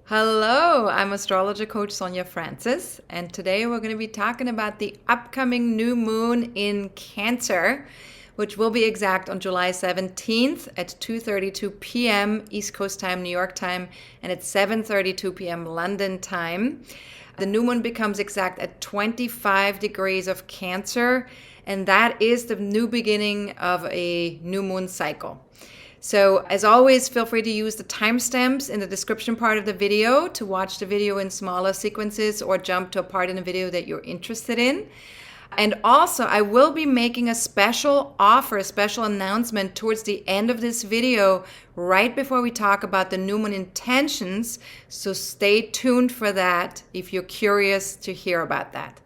Hello, I'm astrologer coach Sonja Francis, and today we're going to be talking about the upcoming new moon in Cancer, which will be exact on July 17th at 2:32 p.m. East Coast time, New York time, and at 7:32 p.m. London time. The new moon becomes exact at 25 degrees of Cancer, and that is the new beginning of a new moon cycle. So as always, feel free to use the timestamps in the description part of the video to watch the video in smaller sequences or jump to a part in the video that you're interested in. And also, I will be making a special offer, a special announcement towards the end of this video, right before we talk about the new moon intentions. So stay tuned for that if you're curious to hear about that.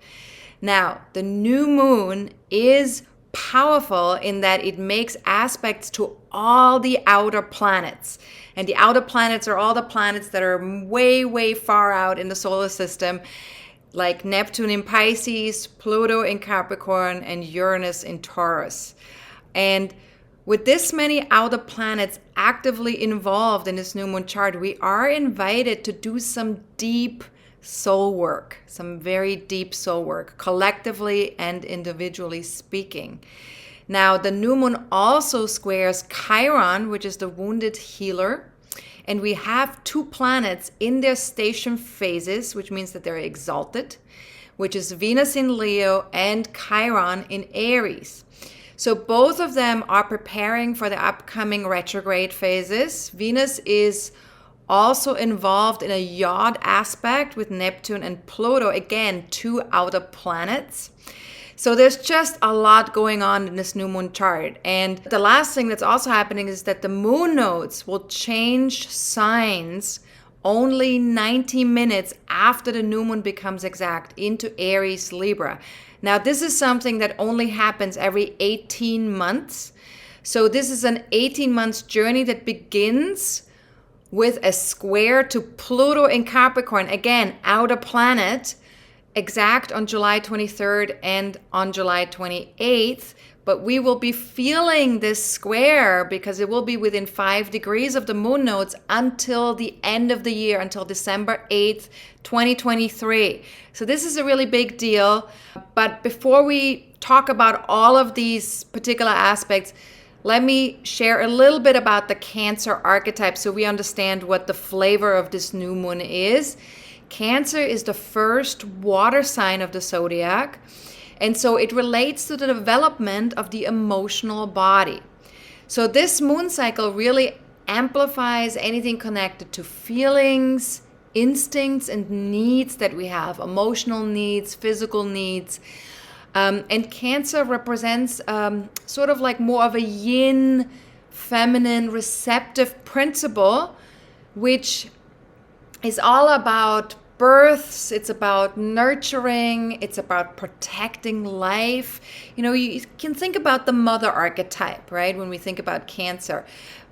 Now, the new moon is powerful in that it makes aspects to all the outer planets. And the outer planets are all the planets that are way, way far out in the solar system, like Neptune in Pisces, Pluto in Capricorn, and Uranus in Taurus. And with this many outer planets actively involved in this new moon chart, we are invited to do some deep soul work, some very deep soul work, collectively and individually speaking. Now, the new moon also squares Chiron, which is the wounded healer, and we have two planets in their station phases, which means that they're exalted, which is Venus in Leo and Chiron in Aries. So both of them are preparing for the upcoming retrograde phases. Venus is also involved in a yod aspect with Neptune and Pluto, again, two outer planets. So there's just a lot going on in this new moon chart. And the last thing that's also happening is that the moon nodes will change signs only 90 minutes after the new moon becomes exact into Aries Libra. Now, this is something that only happens every 18 months. So this is an 18 months journey that begins with a square to Pluto in Capricorn, again, outer planet, exact on July 23rd and on July 28th. But we will be feeling this square because it will be within 5 degrees of the moon nodes until the end of the year, until December 8th, 2023. So this is a really big deal. But before we talk about all of these particular aspects, let me share a little bit about the Cancer archetype so we understand what the flavor of this new moon is. Cancer is the first water sign of the Zodiac, and so it relates to the development of the emotional body. So this moon cycle really amplifies anything connected to feelings, instincts, and needs that we have, emotional needs, physical needs. And Cancer represents sort of like more of a yin, feminine, receptive principle, which is all about births, it's about nurturing, it's about protecting life. You know, you can think about the mother archetype, right, when we think about Cancer.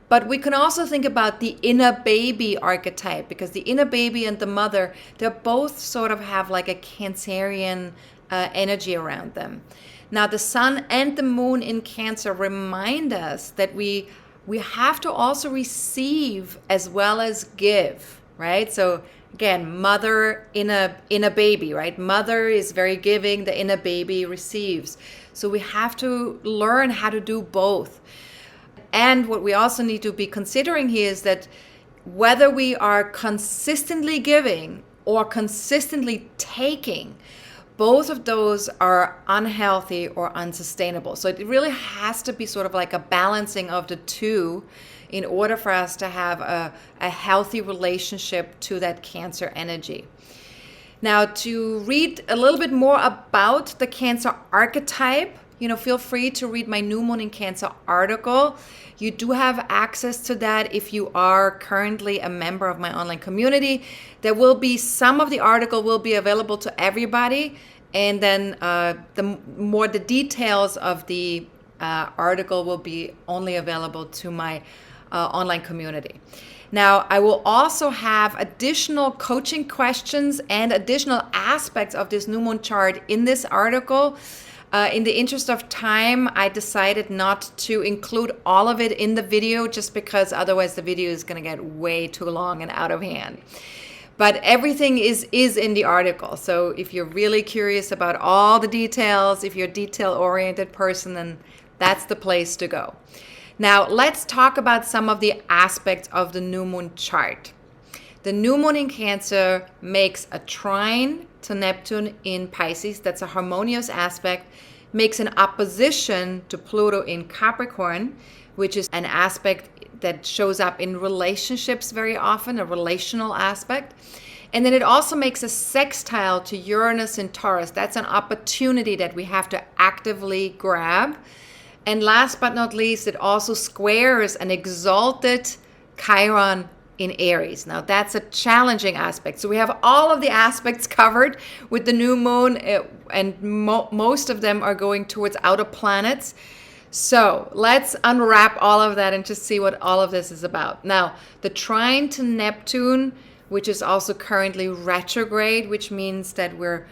But we can also think about the inner baby archetype, because the inner baby and the mother, they're both sort of have like a Cancerian energy around them. Now, the sun and the moon in Cancer remind us that we have to also receive as well as give, right? So again, mother in a baby, right? Mother is very giving, the inner baby receives. So we have to learn how to do both. And what we also need to be considering here is that whether we are consistently giving or consistently taking, both of those are unhealthy or unsustainable. So it really has to be sort of like a balancing of the two in order for us to have a healthy relationship to that Cancer energy. Now, to read a little bit more about the Cancer archetype, feel free to read my New Moon in Cancer article. You do have access to that if you are currently a member of my online community. There will be some of the article will be available to everybody, and then the details of the article will be only available to my online community. Now, I will also have additional coaching questions and additional aspects of this new moon chart in this article. In the interest of time, I decided not to include all of it in the video just because otherwise the video is going to get way too long and out of hand. But everything is in the article. So if you're really curious about all the details, if you're a detail-oriented person, then that's the place to go. Now, let's talk about some of the aspects of the new moon chart. The new moon in Cancer makes a trine to Neptune in Pisces. That's a harmonious aspect. Makes an opposition to Pluto in Capricorn, which is an aspect that shows up in relationships very often, a relational aspect. And then it also makes a sextile to Uranus in Taurus. That's an opportunity that we have to actively grab. And last but not least, it also squares an exalted Chiron in Aries. Now, that's a challenging aspect. So we have all of the aspects covered with the new moon, and most of them are going towards outer planets. So let's unwrap all of that and just see what all of this is about. Now, the trine to Neptune, which is also currently retrograde, which means that we're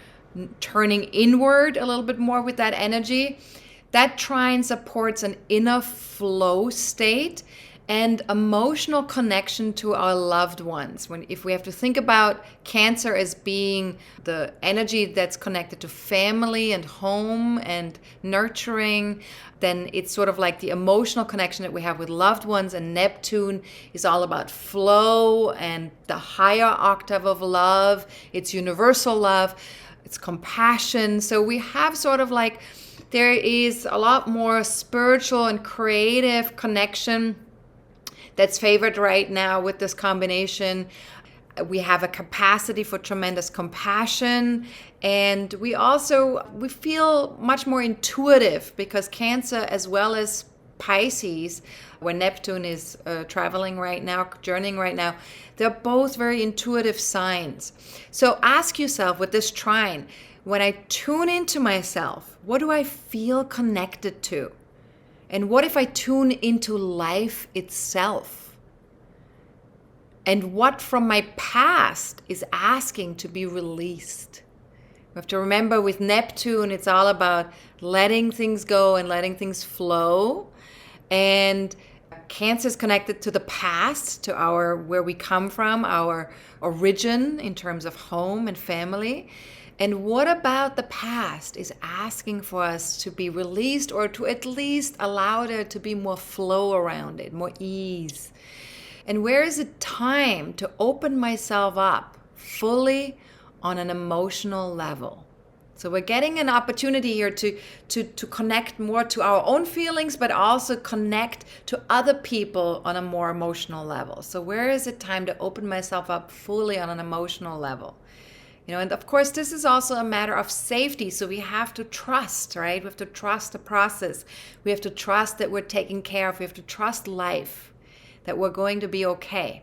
turning inward a little bit more with that energy. That trine supports an inner flow state and emotional connection to our loved ones. If we have to think about Cancer as being the energy that's connected to family and home and nurturing, then it's sort of like the emotional connection that we have with loved ones. And Neptune is all about flow and the higher octave of love. It's universal love. It's compassion. So we have sort of like, there is a lot more spiritual and creative connection that's favored right now with this combination. We have a capacity for tremendous compassion, and we feel much more intuitive, because Cancer as well as Pisces, where Neptune is traveling right now, journeying right now, they're both very intuitive signs. So ask yourself with this trine, when I tune into myself, what do I feel connected to? And what if I tune into life itself? And what from my past is asking to be released? We have to remember with Neptune, it's all about letting things go and letting things flow. And Cancer is connected to the past, to where we come from, our origin in terms of home and family. And what about the past is asking for us to be released, or to at least allow there to be more flow around it, more ease? And where is it time to open myself up fully on an emotional level? So we're getting an opportunity here to connect more to our own feelings, but also connect to other people on a more emotional level. So where is it time to open myself up fully on an emotional level? And of course, this is also a matter of safety. So we have to trust, right? We have to trust the process. We have to trust that we're taken care of. We have to trust life, that we're going to be okay.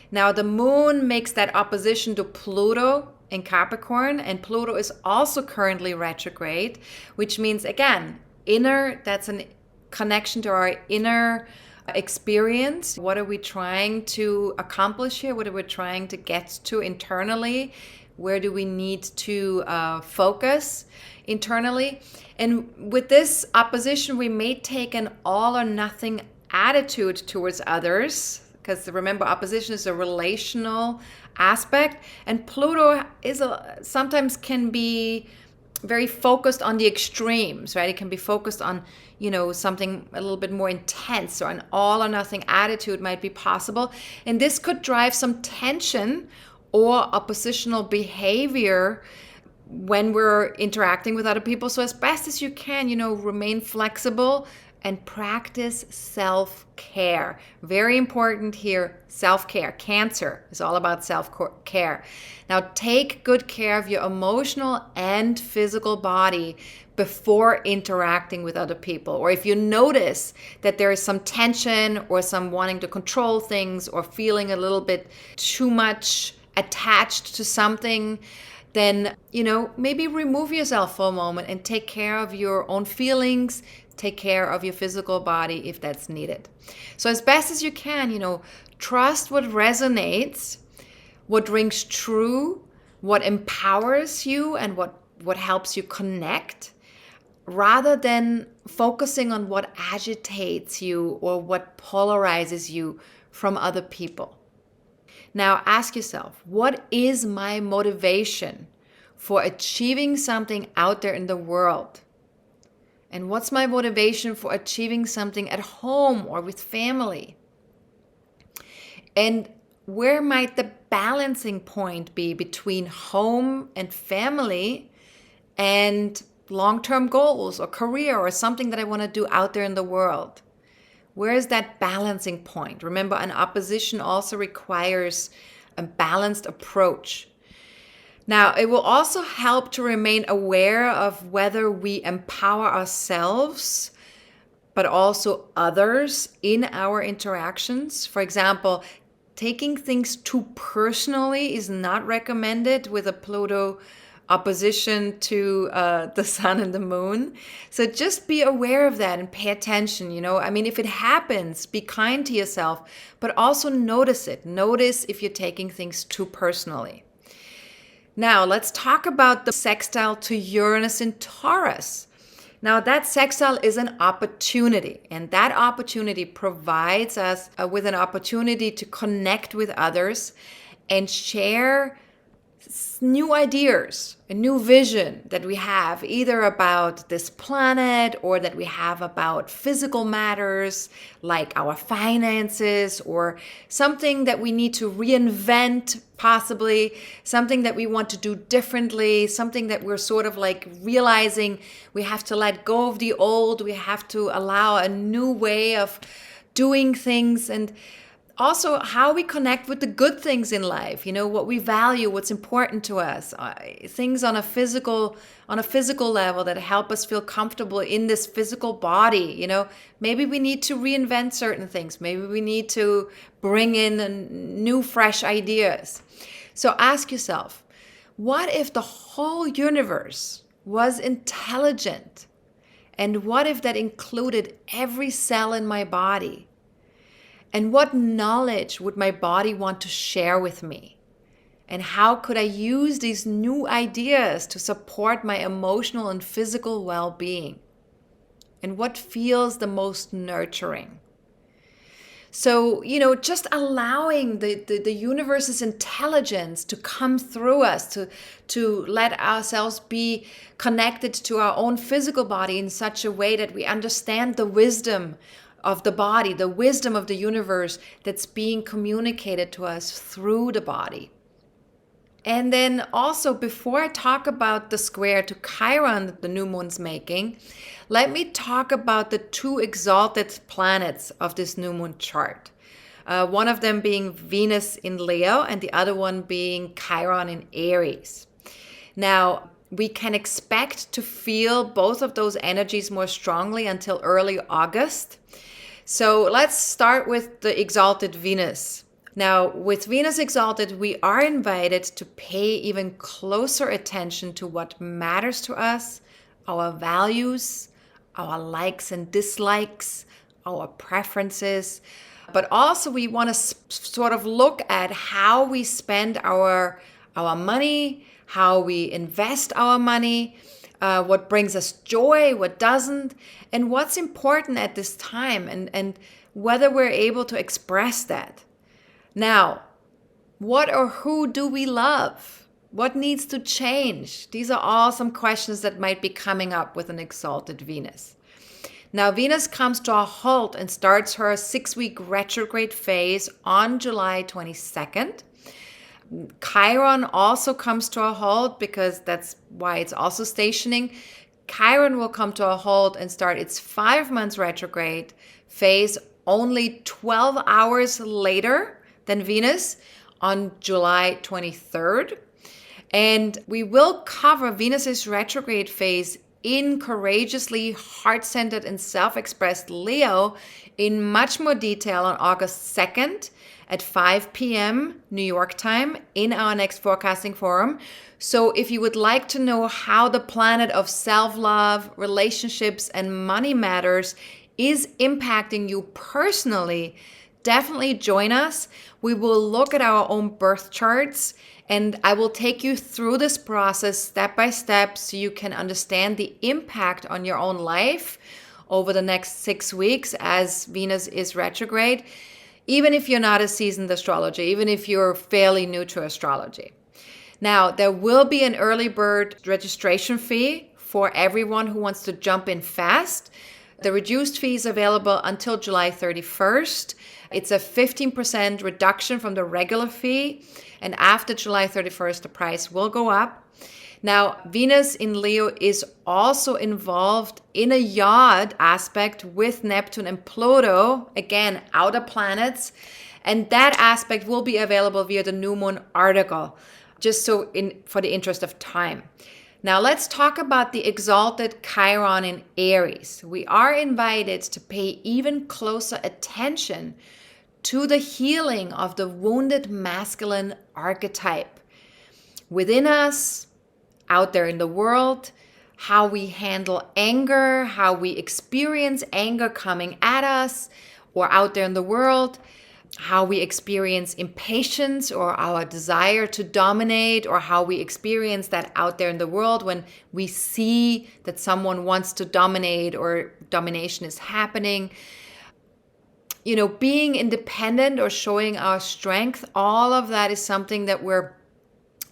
Now, the moon makes that opposition to Pluto in Capricorn, and Pluto is also currently retrograde, which means, again, that's a connection to our inner experience. What are we trying to accomplish here? What are we trying to get to internally? Where do we need to focus internally? And with this opposition, we may take an all or nothing attitude towards others, because remember, opposition is a relational aspect, and Pluto sometimes can be very focused on the extremes, right? It can be focused on, something a little bit more intense, or an all or nothing attitude might be possible. And this could drive some tension or oppositional behavior when we're interacting with other people. So as best as you can, remain flexible and practice self-care. Very important here, self-care. Cancer is all about self-care. Now, take good care of your emotional and physical body before interacting with other people. Or if you notice that there is some tension or some wanting to control things, or feeling a little bit too much attached to something, then, maybe remove yourself for a moment and take care of your own feelings, take care of your physical body if that's needed. So as best as you can, trust what resonates, what rings true, what empowers you, and what helps you connect, rather than focusing on what agitates you or what polarizes you from other people. Now ask yourself, what is my motivation for achieving something out there in the world? And what's my motivation for achieving something at home or with family? And where might the balancing point be between home and family and long-term goals or career or something that I want to do out there in the world? Where is that balancing point? Remember, an opposition also requires a balanced approach. Now, it will also help to remain aware of whether we empower ourselves, but also others in our interactions. For example, taking things too personally is not recommended with a Pluto opposition to the sun and the moon. So just be aware of that and pay attention. I mean, if it happens, be kind to yourself, but also notice it. Notice if you're taking things too personally. Now, let's talk about the sextile to Uranus in Taurus. Now, that sextile is an opportunity, and that opportunity provides us with an opportunity to connect with others and share new ideas, a new vision that we have either about this planet or that we have about physical matters like our finances, or something that we need to reinvent, possibly something that we want to do differently, something that we're sort of like realizing we have to let go of the old, we have to allow a new way of doing things, and also how we connect with the good things in life, what we value, what's important to us, things on a physical level that help us feel comfortable in this physical body. Maybe we need to reinvent certain things. Maybe we need to bring in new, fresh ideas. So ask yourself, what if the whole universe was intelligent? And what if that included every cell in my body? And what knowledge would my body want to share with me? And how could I use these new ideas to support my emotional and physical well-being? And what feels the most nurturing? So, just allowing the universe's intelligence to come through us, to let ourselves be connected to our own physical body in such a way that we understand the wisdom of the body, the wisdom of the universe that's being communicated to us through the body. And then also, before I talk about the square to Chiron that the new moon's making, let me talk about the two exalted planets of this new moon chart. One of them being Venus in Leo and the other one being Chiron in Aries. Now, we can expect to feel both of those energies more strongly until early August. So let's start with the exalted Venus. Now, with Venus exalted, we are invited to pay even closer attention to what matters to us, our values, our likes and dislikes, our preferences. But also we want to sort of look at how we spend our money, how we invest our money, what brings us joy, what doesn't, and what's important at this time, and whether we're able to express that. Now, what or who do we love? What needs to change? These are all some questions that might be coming up with an exalted Venus. Now, Venus comes to a halt and starts her 6-week retrograde phase on July 22nd. Chiron also comes to a halt because that's why it's also stationing. Chiron will come to a halt and start its 5 months retrograde phase only 12 hours later than Venus on July 23rd. And we will cover Venus's retrograde phase in courageously heart-centered and self-expressed Leo in much more detail on August 2nd at 5 p.m. New York time in our next forecasting forum. So if you would like to know how the planet of self-love, relationships, and money matters is impacting you personally, definitely join us. We will look at our own birth charts, and I will take you through this process step by step so you can understand the impact on your own life over the next 6 weeks as Venus is retrograde. even if you're not a seasoned astrologer, even if you're fairly new to astrology. Now, there will be an early bird registration fee for everyone who wants to jump in fast. The reduced fee is available until July 31st. It's a 15% reduction from the regular fee. And after July 31st, the price will go up. Now, Venus in Leo is also involved in a yard aspect with Neptune and Pluto, again, outer planets. And that aspect will be available via the new moon article, just so for the interest of time. Now, let's talk about the exalted Chiron in Aries. We are invited to pay even closer attention to the healing of the wounded masculine archetype within us, out there in the world, how we handle anger, how we experience anger coming at us or out there in the world, how we experience impatience or our desire to dominate, or how we experience that out there in the world when we see that someone wants to dominate or domination is happening. You know, being independent or showing our strength, all of that is something that we're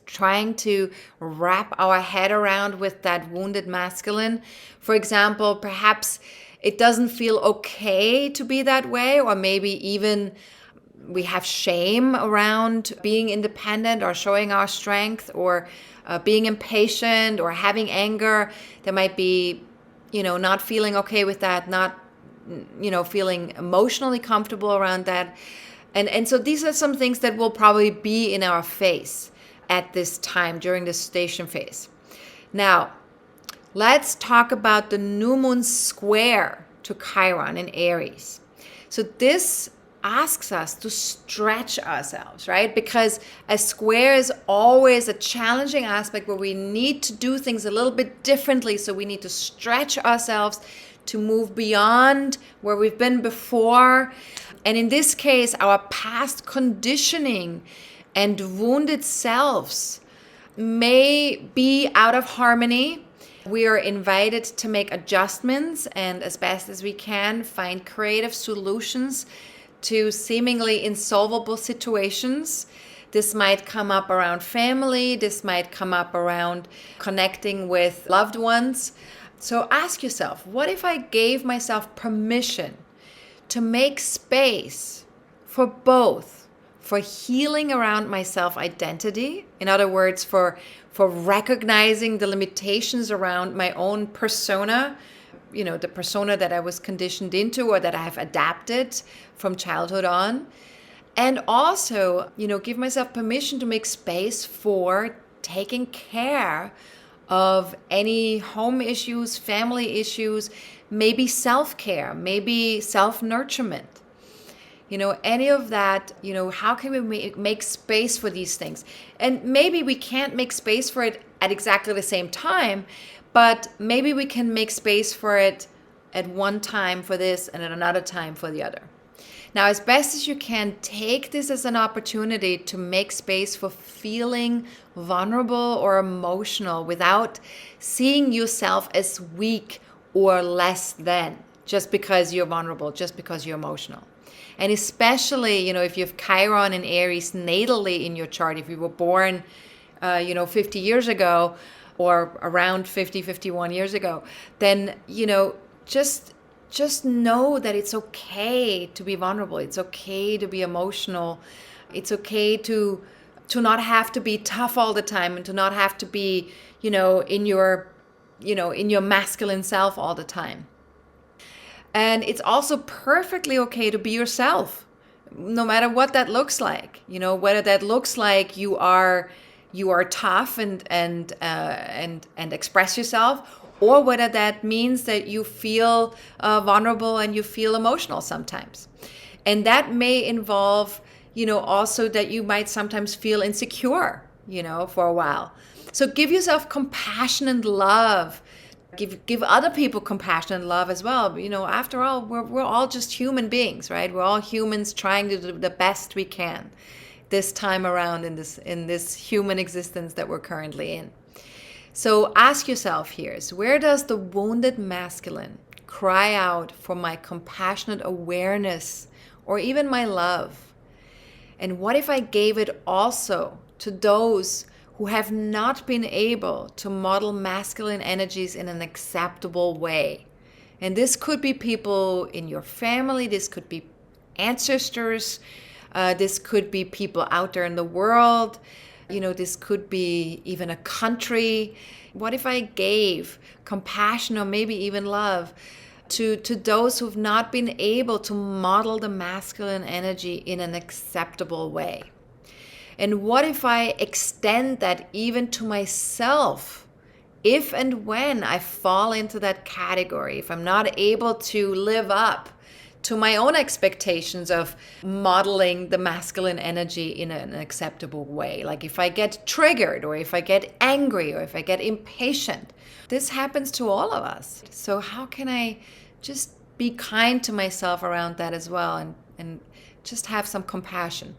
trying to wrap our head around with that wounded masculine. For example, perhaps it doesn't feel okay to be that way, or maybe even we have shame around being independent or showing our strength, or being impatient or having anger. There might be, not feeling okay with that, not, feeling emotionally comfortable around that. And so these are some things that will probably be in our face at this time during the station phase. Now, let's talk about the new moon square to Chiron in Aries. So this asks us to stretch ourselves, right? Because a square is always a challenging aspect where we need to do things a little bit differently. So we need to stretch ourselves to move beyond where we've been before. And in this case, our past conditioning and wounded selves may be out of harmony. We are invited to make adjustments and, as best as we can, find creative solutions to seemingly insolvable situations. This might come up around family. This might come up around connecting with loved ones. So ask yourself, what if I gave myself permission to make space for both? For healing around my self-identity, in other words, for recognizing the limitations around my own persona, the persona that I was conditioned into or that I have adapted from childhood on. And also, give myself permission to make space for taking care of any home issues, family issues, maybe self-care, maybe self-nurturement. Any of that, how can we make space for these things? And maybe we can't make space for it at exactly the same time, but maybe we can make space for it at one time for this and at another time for the other. Now, as best as you can, take this as an opportunity to make space for feeling vulnerable or emotional without seeing yourself as weak or less than just because you're vulnerable, just because you're emotional. And especially, if you have Chiron and Aries natally in your chart, if you were born, 50 years ago or around 50, 51 years ago, then, just know that it's okay to be vulnerable. It's okay to be emotional. It's okay to not have to be tough all the time and to not have to be, in your masculine self all the time. And it's also perfectly okay to be yourself, no matter what that looks like. Whether that looks like you are tough and express yourself, or whether that means that you feel vulnerable and you feel emotional sometimes. And that may involve, also that you might sometimes feel insecure, for a while. So give yourself compassion and love. Give other people compassion and love as well. After all, we're all just human beings, right? We're all humans trying to do the best we can this time around in this human existence that we're currently in. So ask yourself here, where does the wounded masculine cry out for my compassionate awareness or even my love? And what if I gave it also to those who have not been able to model masculine energies in an acceptable way? And this could be people in your family, this could be ancestors, this could be people out there in the world, this could be even a country. What if I gave compassion or maybe even love to those who've not been able to model the masculine energy in an acceptable way? And what if I extend that even to myself, if and when I fall into that category, if I'm not able to live up to my own expectations of modeling the masculine energy in an acceptable way? Like if I get triggered, or if I get angry, or if I get impatient. This happens to all of us. So how can I just be kind to myself around that as well, and just have some compassion?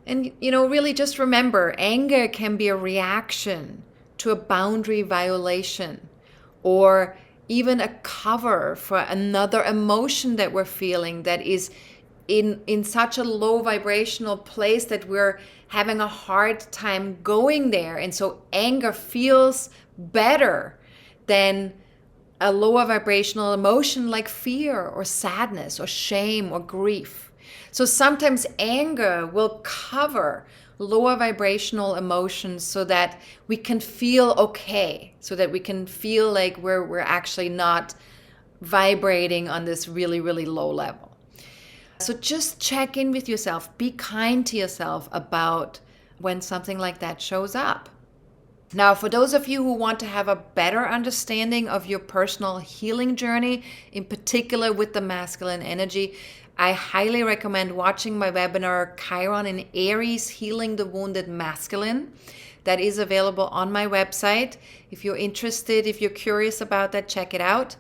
And, really just remember, anger can be a reaction to a boundary violation, or even a cover for another emotion that we're feeling that is in such a low vibrational place that we're having a hard time going there. And so anger feels better than a lower vibrational emotion like fear or sadness or shame or grief. So sometimes anger will cover lower vibrational emotions so that we can feel okay, so that we can feel like we're actually not vibrating on this really, really low level. So just check in with yourself. Be kind to yourself about when something like that shows up. Now, for those of you who want to have a better understanding of your personal healing journey, in particular with the masculine energy, I highly recommend watching my webinar, Chiron in Aries, Healing the Wounded Masculine. That is available on my website. If you're interested, if you're curious about that, check it out.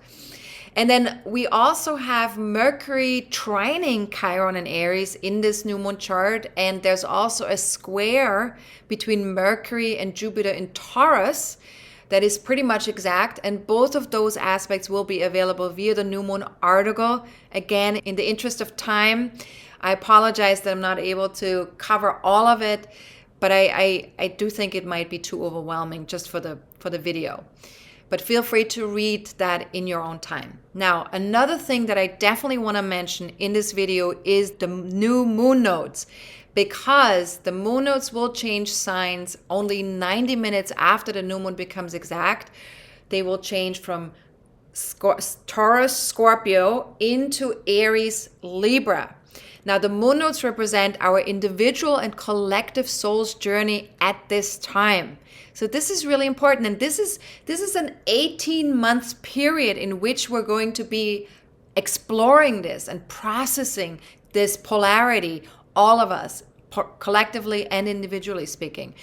And then we also have Mercury trining Chiron and Aries in this new moon chart. And there's also a square between Mercury and Jupiter in Taurus that is pretty much exact. And both of those aspects will be available via the new moon article. Again, in the interest of time, I apologize that I'm not able to cover all of it, but I do think it might be too overwhelming just for the video. But feel free to read that in your own time. Now, another thing that I definitely want to mention in this video is the new moon nodes, because the moon nodes will change signs only 90 minutes after the new moon becomes exact. They will change from Taurus, Scorpio into Aries, Libra. Now, the moon nodes represent our individual and collective soul's journey at this time. So this is really important. And this is an 18-month period in which we're going to be exploring this and processing this polarity, all of us, collectively and individually speaking.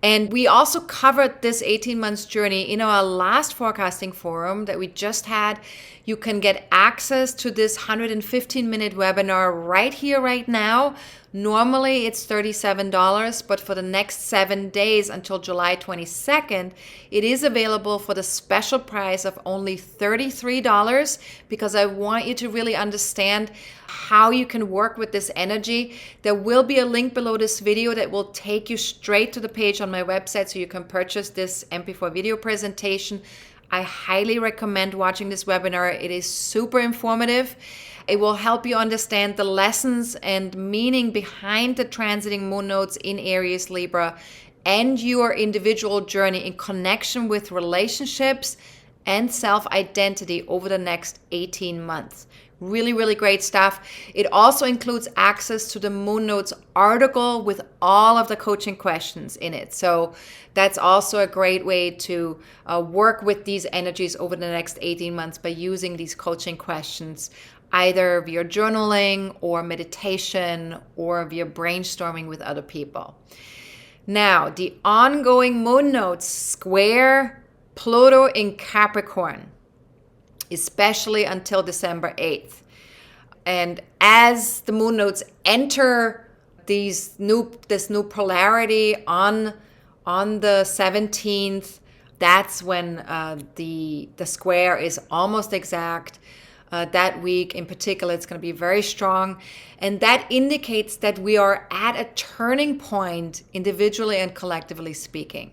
And we also covered this 18 months journey in our last forecasting forum that we just had. You can get access to this 115-minute webinar right here, right now. Normally it's $37, but for the next 7 days until July 22nd, it is available for the special price of only $33, because I want you to really understand how you can work with this energy. There will be a link below this video that will take you straight to the page on my website so you can purchase this MP4 video presentation. I highly recommend watching this webinar. It is super informative. It will help you understand the lessons and meaning behind the transiting moon nodes in Aries, Libra, and your individual journey in connection with relationships and self-identity over the next 18 months. Really, really great stuff. It also includes access to the Moon Nodes article with all of the coaching questions in it. So that's also a great way to work with these energies over the next 18 months by using these coaching questions, either via journaling or meditation or via brainstorming with other people. Now, the ongoing Moon Nodes square Pluto in Capricorn, especially until December 8th. And as the moon nodes enter this new polarity on the 17th, that's when the square is almost exact. That week in particular, it's going to be very strong. And that indicates that we are at a turning point, individually and collectively speaking.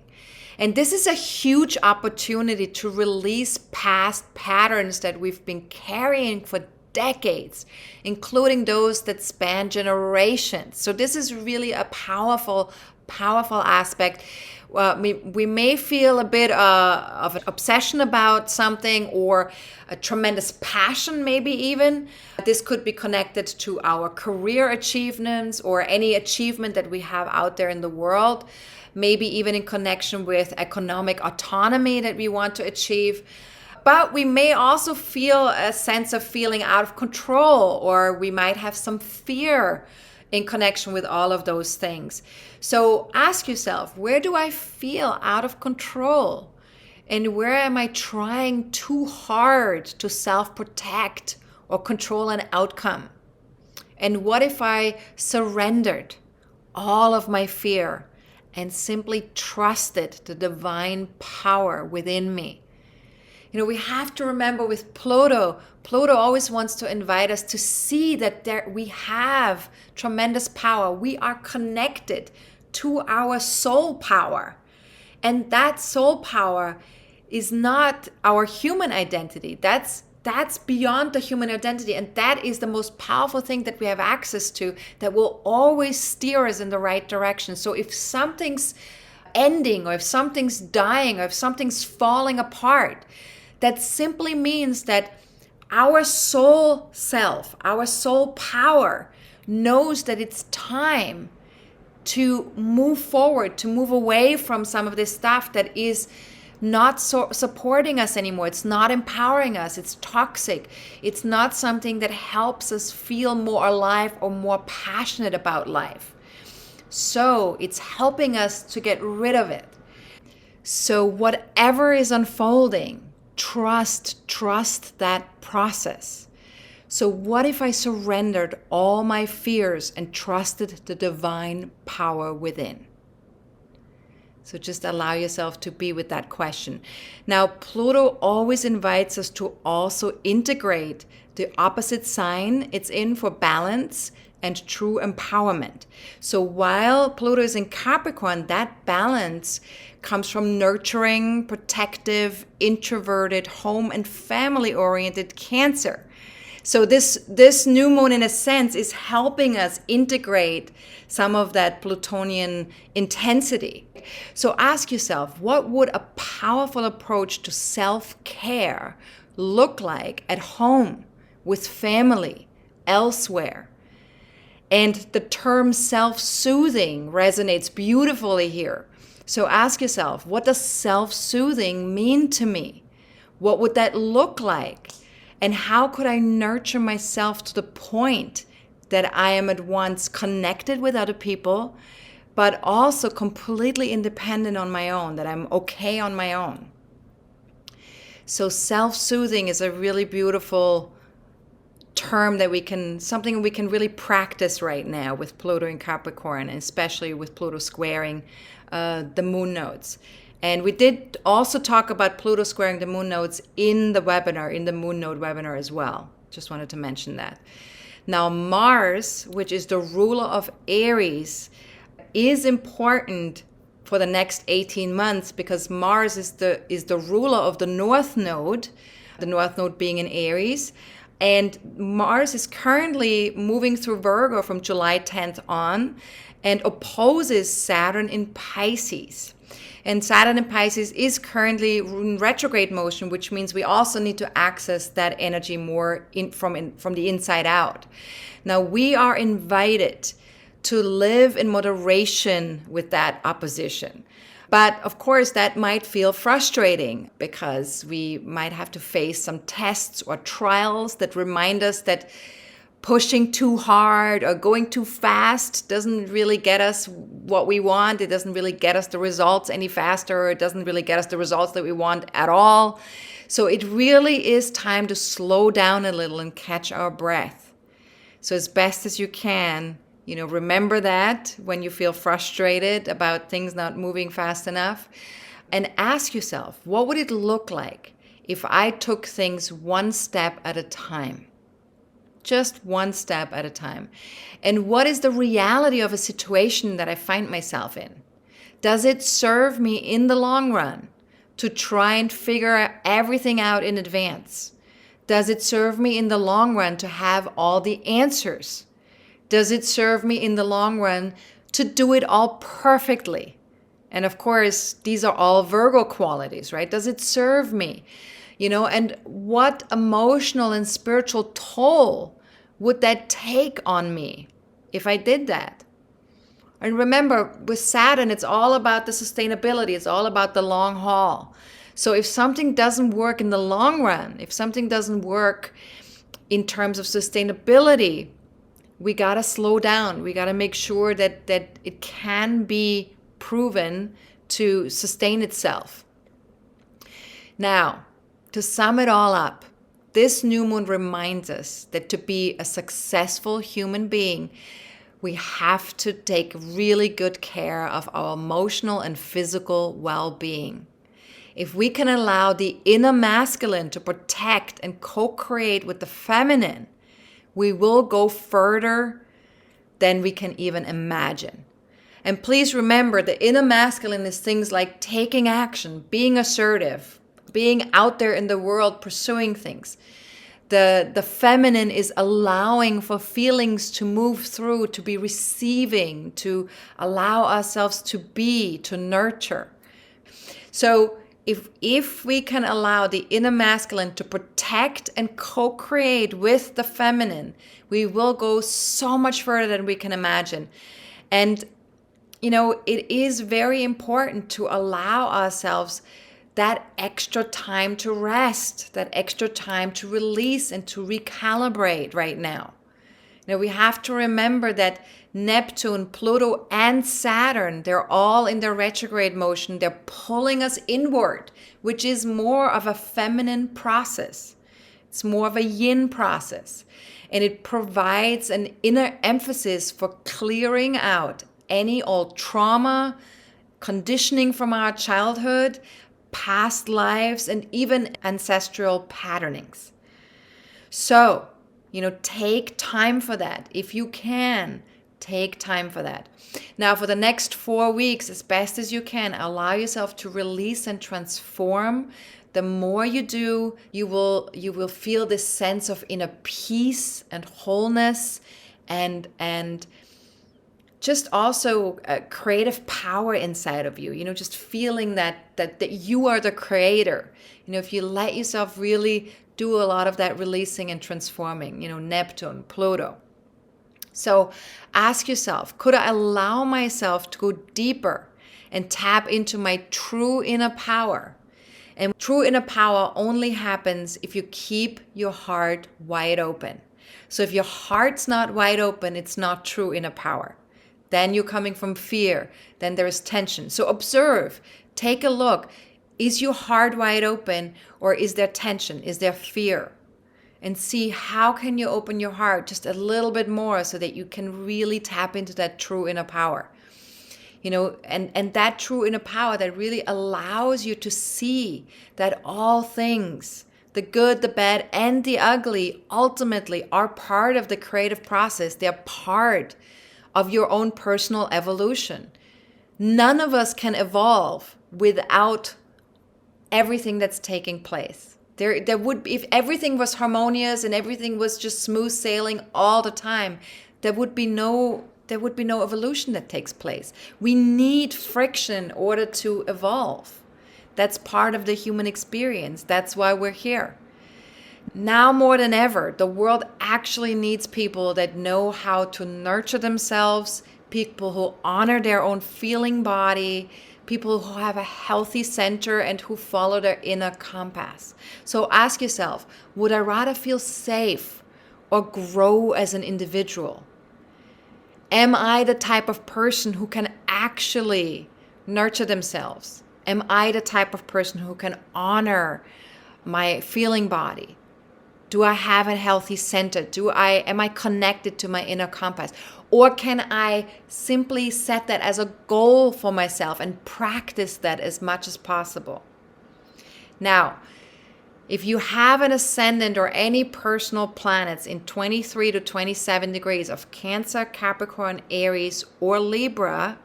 And this is a huge opportunity to release past patterns that we've been carrying for decades, including those that span generations. So this is really a powerful aspect. We may feel a bit of an obsession about something, or a tremendous passion, maybe even. This could be connected to our career achievements or any achievement that we have out there in the world, maybe even in connection with economic autonomy that we want to achieve. But we may also feel a sense of feeling out of control, or we might have some fear in connection with all of those things. So ask yourself, where do I feel out of control? And where am I trying too hard to self-protect or control an outcome? And what if I surrendered all of my fear and simply trusted the divine power within me? You know, we have to remember with Pluto always wants to invite us to see that we have tremendous power. We are connected to our soul power. And that soul power is not our human identity. That's beyond the human identity. And that is the most powerful thing that we have access to, that will always steer us in the right direction. So if something's ending, or if something's dying, or if something's falling apart, that simply means that our soul self, our soul power knows that it's time to move forward, to move away from some of this stuff that is not supporting us anymore. It's not empowering us. It's toxic. It's not something that helps us feel more alive or more passionate about life. So it's helping us to get rid of it. So whatever is unfolding, trust that process. So what if I surrendered all my fears and trusted the divine power within? So just allow yourself to be with that question. Now, Pluto always invites us to also integrate the opposite sign it's in for balance and true empowerment. So while Pluto is in Capricorn, that balance comes from nurturing, protective, introverted, home and family-oriented Cancer. So this new moon, in a sense, is helping us integrate some of that Plutonian intensity. So ask yourself, what would a powerful approach to self-care look like at home, with family, elsewhere? And the term self-soothing resonates beautifully here. So ask yourself, what does self-soothing mean to me? What would that look like? And how could I nurture myself to the point that I am at once connected with other people, but also completely independent on my own, that I'm okay on my own? So self-soothing is a really beautiful term that something we can really practice right now with Pluto in Capricorn, and especially with Pluto squaring the moon nodes. And we did also talk about Pluto squaring the moon nodes in the webinar, in the moon node webinar as well. Just wanted to mention that. Now Mars, which is the ruler of Aries, is important for the next 18 months because Mars is the ruler of the North Node being in Aries. And Mars is currently moving through Virgo from July 10th on and opposes Saturn in Pisces. And Saturn in Pisces is currently in retrograde motion, which means we also need to access that energy more from the inside out. Now, we are invited to live in moderation with that opposition. But of course, that might feel frustrating because we might have to face some tests or trials that remind us that pushing too hard or going too fast doesn't really get us what we want. It doesn't really get us the results any faster. It doesn't really get us the results that we want at all. So it really is time to slow down a little and catch our breath. So as best as you can, remember that when you feel frustrated about things not moving fast enough, and ask yourself, what would it look like if I took things one step at a time. Just one step at a time. And what is the reality of a situation that I find myself in? Does it serve me in the long run to try and figure everything out in advance? Does it serve me in the long run to have all the answers? Does it serve me in the long run to do it all perfectly? And of course, these are all Virgo qualities, right? Does it serve me? And what emotional and spiritual toll would that take on me if I did that? And remember, with Saturn, it's all about the sustainability. It's all about the long haul. So if something doesn't work in the long run, if something doesn't work in terms of sustainability, we got to slow down. We got to make sure that it can be proven to sustain itself. Now, to sum it all up, this new moon reminds us that to be a successful human being, we have to take really good care of our emotional and physical well-being. If we can allow the inner masculine to protect and co-create with the feminine, we will go further than we can even imagine. And please remember, the inner masculine is things like taking action, being assertive, being out there in the world, pursuing things. The feminine is allowing for feelings to move through, to be receiving, to allow ourselves to be, to nurture. So if we can allow the inner masculine to protect and co-create with the feminine, we will go so much further than we can imagine. And, it is very important to allow ourselves that extra time to rest, that extra time to release and to recalibrate right now. We have to remember that Neptune, Pluto, and Saturn, they're all in their retrograde motion. They're pulling us inward, which is more of a feminine process. It's more of a yin process. And it provides an inner emphasis for clearing out any old trauma, conditioning from our childhood, past lives, and even ancestral patternings. So, take time for that. If you can, take time for that. Now, for the next 4 weeks, as best as you can, allow yourself to release and transform. The more you do, you will feel this sense of inner peace and wholeness and just also creative power inside of you, just feeling that you are the creator. If you let yourself really do a lot of that releasing and transforming, Neptune, Pluto. So ask yourself, could I allow myself to go deeper and tap into my true inner power? And true inner power only happens if you keep your heart wide open. So if your heart's not wide open, it's not true inner power. Then you're coming from fear. Then there is tension. So observe, take a look. Is your heart wide open, or is there tension? Is there fear? And see, how can you open your heart just a little bit more so that you can really tap into that true inner power. And that true inner power that really allows you to see that all things, the good, the bad, and the ugly, ultimately are part of the creative process. They're part of your own personal evolution. None of us can evolve without everything that's taking place. There would be, if everything was harmonious and everything was just smooth sailing all the time, there would be no evolution that takes place. We need friction in order to evolve. That's part of the human experience. That's why we're here. Now more than ever, the world actually needs people that know how to nurture themselves, people who honor their own feeling body, people who have a healthy center and who follow their inner compass. So ask yourself, would I rather feel safe or grow as an individual? Am I the type of person who can actually nurture themselves? Am I the type of person who can honor my feeling body? Do I have a healthy center? Am I connected to my inner compass? Or can I simply set that as a goal for myself and practice that as much as possible? Now, If you have an ascendant or any personal planets in 23 to 27 degrees of Cancer, Capricorn, Aries, or Libra,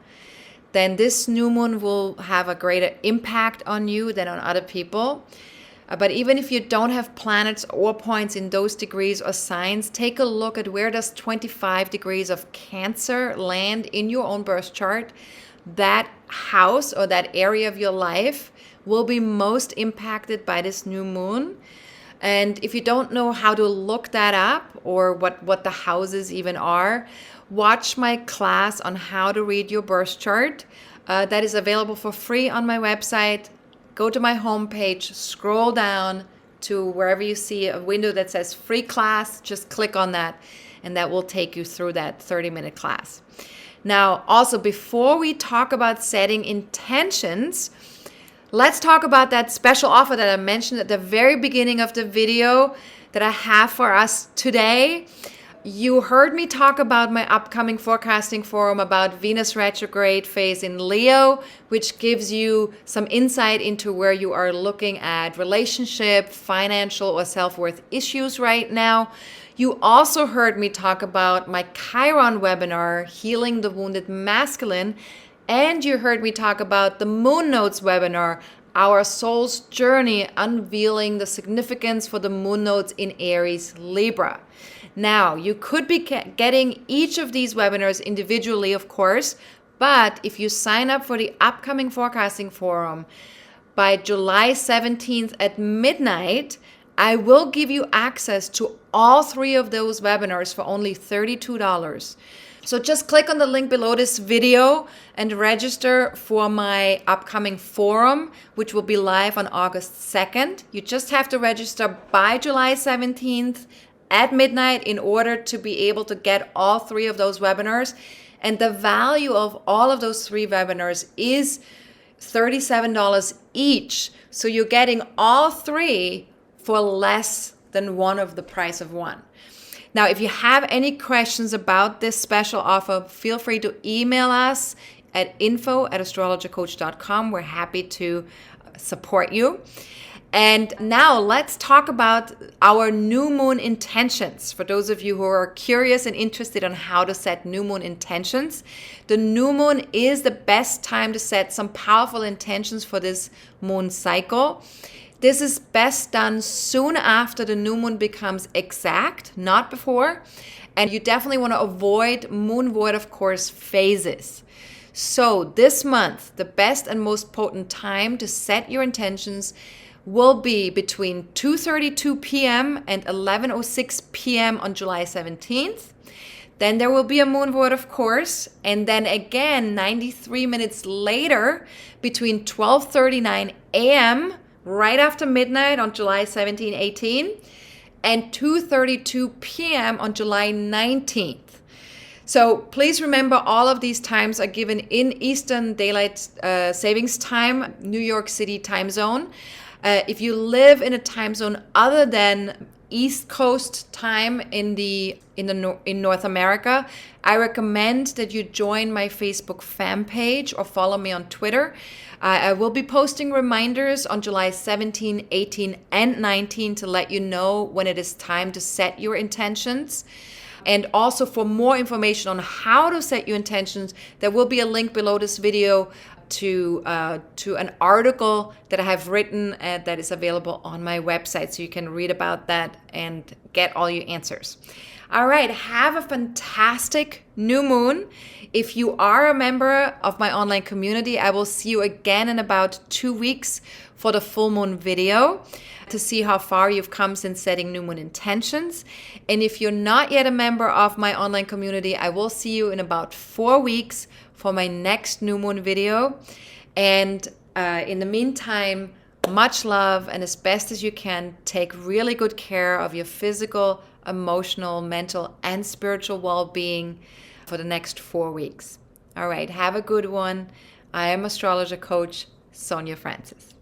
then this new moon will have a greater impact on you than on other people. But even if you don't have planets or points in those degrees or signs, take a look at where does 25 degrees of Cancer land in your own birth chart. That house or that area of your life will be most impacted by this new moon. And if you don't know how to look that up or what the houses even are, watch my class on how to read your birth chart. That is available for free on my website. Go to my homepage, scroll down to wherever you see a window that says free class, just click on that, and that will take you through that 30-minute class. Now, also, before we talk about setting intentions, let's talk about that special offer that I mentioned at the very beginning of the video that I have for us today. You heard me talk about my upcoming forecasting forum about Venus retrograde phase in Leo, which gives you some insight into where you are looking at relationship, financial, or self-worth issues right now. You also heard me talk about my Chiron webinar, Healing the Wounded Masculine, and you heard me talk about the Moon Nodes webinar, Our Soul's Journey, Unveiling the Significance for the Moon Nodes in Aries Libra. Now, you could be getting each of these webinars individually, of course, but if you sign up for the upcoming forecasting forum by July 17th at midnight, I will give you access to all 3 of those webinars for only $32. So just click on the link below this video and register for my upcoming forum, which will be live on August 2nd. You just have to register by July 17th at midnight in order to be able to get all 3 of those webinars. And the value of all of those 3 webinars is $37 each. So you're getting all 3 for less than one of the price of one. Now, if you have any questions about this special offer, feel free to email us at info@astrologercoach.com. We're happy to support you. And now let's talk about our new moon intentions. For those of you who are curious and interested on how to set new moon intentions, the new moon is the best time to set some powerful intentions for this moon cycle. This is best done soon after the new moon becomes exact, not before. And you definitely want to avoid moon void, of course, phases. So this month, the best and most potent time to set your intentions will be between 2:32 p.m. and 11:06 p.m. on July 17th. Then there will be a moon void, of course, and then again 93 minutes later between 12:39 a.m. right after midnight on July 17-18 and 2:32 p.m. on July 19th. So please remember all of these times are given in Eastern Daylight Savings Time, New York City time zone. If you live in a time zone other than East Coast time in North America, I recommend that you join my Facebook fan page or follow me on Twitter. I will be posting reminders on July 17, 18, and 19 to let you know when it is time to set your intentions. And also for more information on how to set your intentions, there will be a link below this video to an article that I have written that is available on my website, so you can read about that and get all your answers. All right, have a fantastic new moon. If you are a member of my online community, I will see you again in about 2 weeks for the full moon video to see how far you've come since setting new moon intentions. And if you're not yet a member of my online community, I will see you in about 4 weeks for my next new moon video. And in the meantime, much love, and as best as you can, take really good care of your physical, emotional, mental, and spiritual well-being for the next 4 weeks. All right, have a good one. I am astrologer coach Sonja Francis.